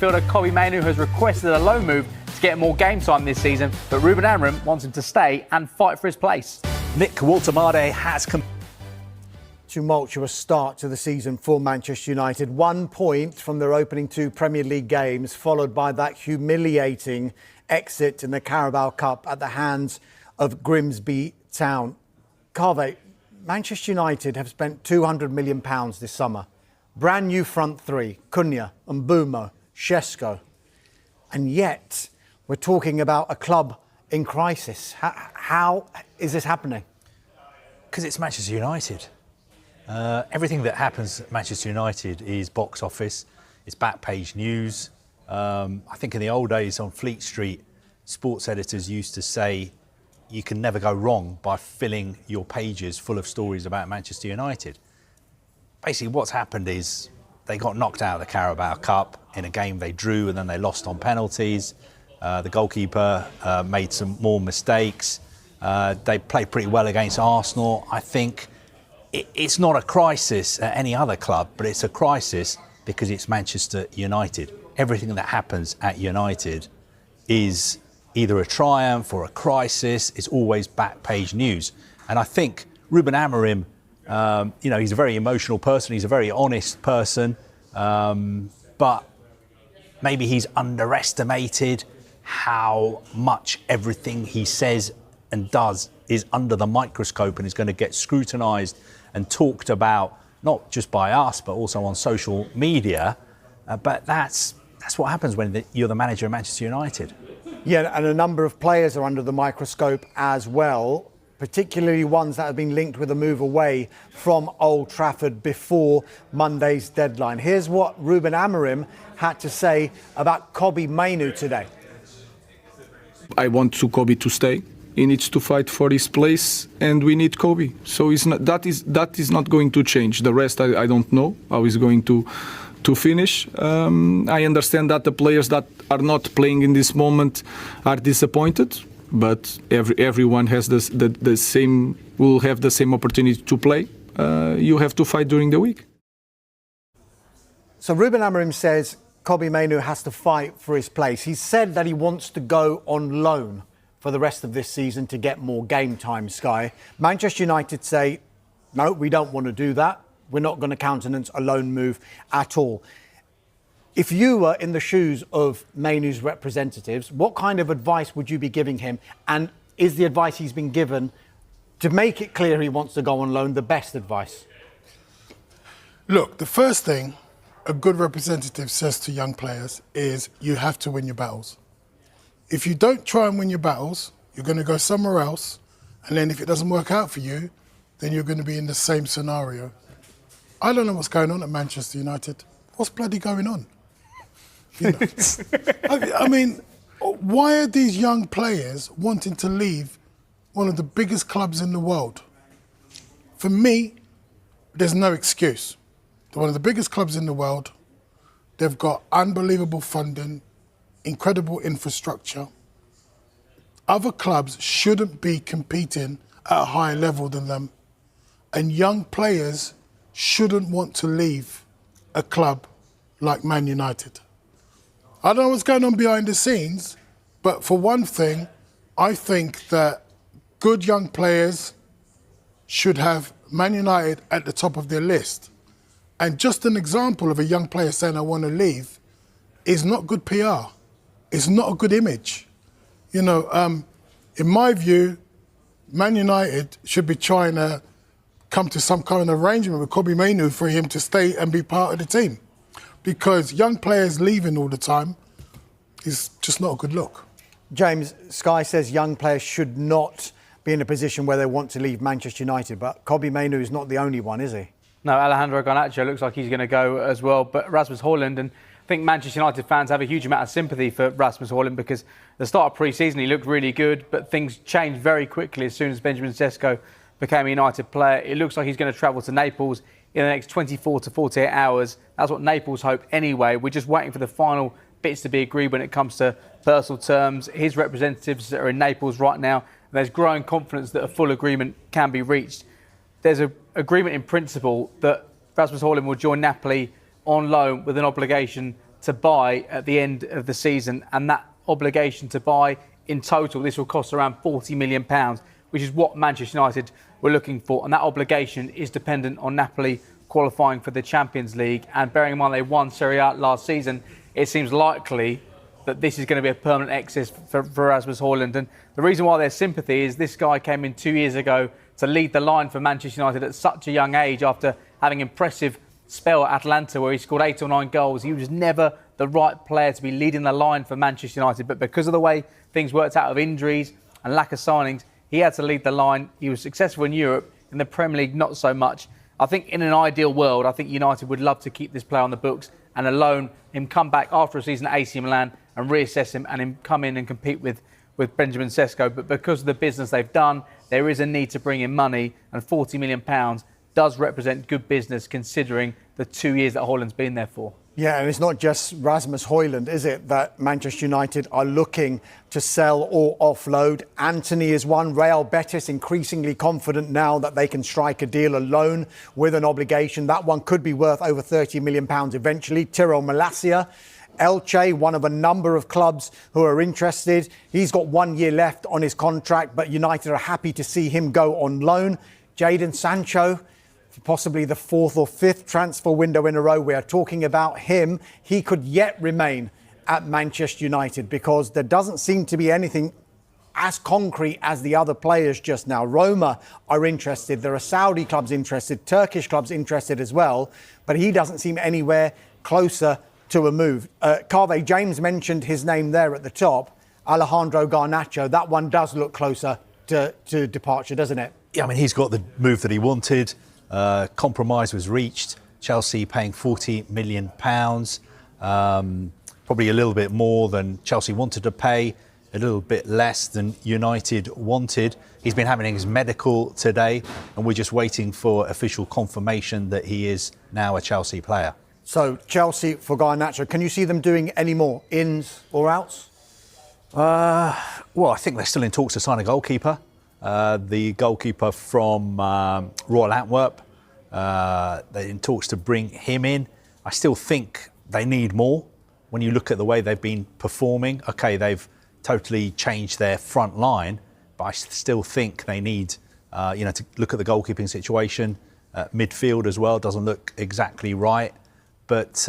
midfielder Kobbie Mainoo has requested a loan move to get more game time this season, but Ruben Amorim wants him to stay and fight for his place. Nick Waltemade has tumultuous start to the season for Manchester United. 1 point from their opening 2 Premier League games, followed by that humiliating exit in the Carabao Cup at the hands of Grimsby Town. Carve, Manchester United have spent £200 million this summer. Brand new front three, Cunha, Mbeumo, Šeško. And yet we're talking about a club in crisis. How is this happening? Because it's Manchester United. Everything that happens at Manchester United is box office, it's back page news. I think in the old days on Fleet Street, sports editors used to say you can never go wrong by filling your pages full of stories about Manchester United. Basically what's happened is they got knocked out of the Carabao Cup in a game they drew and then they lost on penalties. The goalkeeper made some more mistakes. They played pretty well against Arsenal. I think it's not a crisis at any other club, but it's a crisis because it's Manchester United. Everything that happens at United is either a triumph or a crisis. It's always back page news. And I think Ruben Amorim, he's a very emotional person. He's a very honest person, but maybe he's underestimated how much everything he says and does is under the microscope and is going to get scrutinised and talked about, not just by us, but also on social media. But that's what happens when you're the manager of Manchester United. Yeah, and a number of players are under the microscope as well, particularly ones that have been linked with a move away from Old Trafford before Monday's deadline. Here's what Ruben Amorim had to say about Kobbie Mainoo today. I want Kobbie to stay. He needs to fight for his place, and we need Kobbie. So that is not going to change. The rest, I don't know how he's going to finish. I understand that the players that are not playing in this moment are disappointed, but everyone has the same, will have the same opportunity to play. You have to fight during the week. So Ruben Amorim says Kobbie Mainoo has to fight for his place. He said that he wants to go on loan for the rest of this season to get more game time, Sky. Manchester United say, no, we don't want to do that. We're not going to countenance a loan move at all. If you were in the shoes of Mainoo's representatives, what kind of advice would you be giving him? And is the advice he's been given to make it clear he wants to go on loan the best advice? Look, the first thing a good representative says to young players is you have to win your battles. If you don't try and win your battles, you're going to go somewhere else. And then if it doesn't work out for you, then you're going to be in the same scenario. I don't know what's going on at Manchester United. What's bloody going on? You know? I mean, why are these young players wanting to leave one of the biggest clubs in the world? For me, there's no excuse. They're one of the biggest clubs in the world. They've got unbelievable funding, incredible infrastructure. Other clubs shouldn't be competing at a higher level than them. And young players shouldn't want to leave a club like Man United. I don't know what's going on behind the scenes, but for one thing, I think that good young players should have Man United at the top of their list. And just an example of a young player saying, I want to leave, is not good PR. It's not a good image. You know, in my view, Man United should be trying to come to some kind of arrangement with Kobbie Mainoo for him to stay and be part of the team. Because young players leaving all the time is just not a good look. James, Sky says young players should not be in a position where they want to leave Manchester United, but Kobbie Mainoo is not the only one, is he? No, Alejandro Garnacho looks like he's going to go as well, but Rasmus Hojlund, and I think Manchester United fans have a huge amount of sympathy for Rasmus Hojlund because at the start of pre-season he looked really good, but things changed very quickly as soon as Benjamin Šeško became a United player. It looks like he's going to travel to Naples in the next 24 to 48 hours. That's what Naples hope anyway. We're just waiting for the final bits to be agreed when it comes to personal terms. His representatives are in Naples right now. And there's growing confidence that a full agreement can be reached. There's an agreement in principle that Rasmus Hojlund will join Napoli on loan with an obligation to buy at the end of the season, and that obligation to buy in total, this will cost around £40 million, which is what Manchester United were looking for, and that obligation is dependent on Napoli qualifying for the Champions League. And bearing in mind they won Serie A last season, it seems likely that this is going to be a permanent exit for Rasmus Hojlund. And the reason why there's sympathy is this guy came in 2 years ago to lead the line for Manchester United at such a young age after having an impressive spell at Atlanta where he scored 8 or 9 goals. He was never the right player to be leading the line for Manchester United, but because of the way things worked out of injuries and lack of signings, he had to lead the line. He was successful in Europe, in the Premier League not so much. I think in an ideal world, I think United would love to keep this player on the books and alone him come back after a season at AC Milan and reassess him and him come in and compete with Benjamin Sesko. But because of the business they've done, there is a need to bring in money, and £40 million does represent good business considering the 2 years that Hojlund's been there for. Yeah, and it's not just Rasmus Hojlund, is it, that Manchester United are looking to sell or offload. Antony is one. Real Betis increasingly confident now that they can strike a deal alone with an obligation. That one could be worth over £30 million eventually. Tyrell Malacia, Elche, one of a number of clubs who are interested. He's got 1 year left on his contract, but United are happy to see him go on loan. Jadon Sancho, possibly the 4th or 5th transfer window in a row we are talking about him. He could yet remain at Manchester United because there doesn't seem to be anything as concrete as the other players just now. Roma are interested. There are Saudi clubs interested, Turkish clubs interested as well, but he doesn't seem anywhere closer to a move. Carve, James mentioned his name there at the top, Alejandro Garnacho. That one does look closer to departure, doesn't it? Yeah, I mean, he's got the move that he wanted. Compromise was reached. Chelsea paying £40 million, probably a little bit more than Chelsea wanted to pay, a little bit less than United wanted. He's been having his medical today, and we're just waiting for official confirmation that he is now a Chelsea player. So Chelsea for Garnacho, can you see them doing any more ins or outs? Well, I think they're still in talks to sign a goalkeeper. The goalkeeper from Royal Antwerp, they're in talks to bring him in. I still think they need more. When you look at the way they've been performing, okay, they've totally changed their front line, but I still think they need, to look at the goalkeeping situation. Midfield as well doesn't look exactly right, but.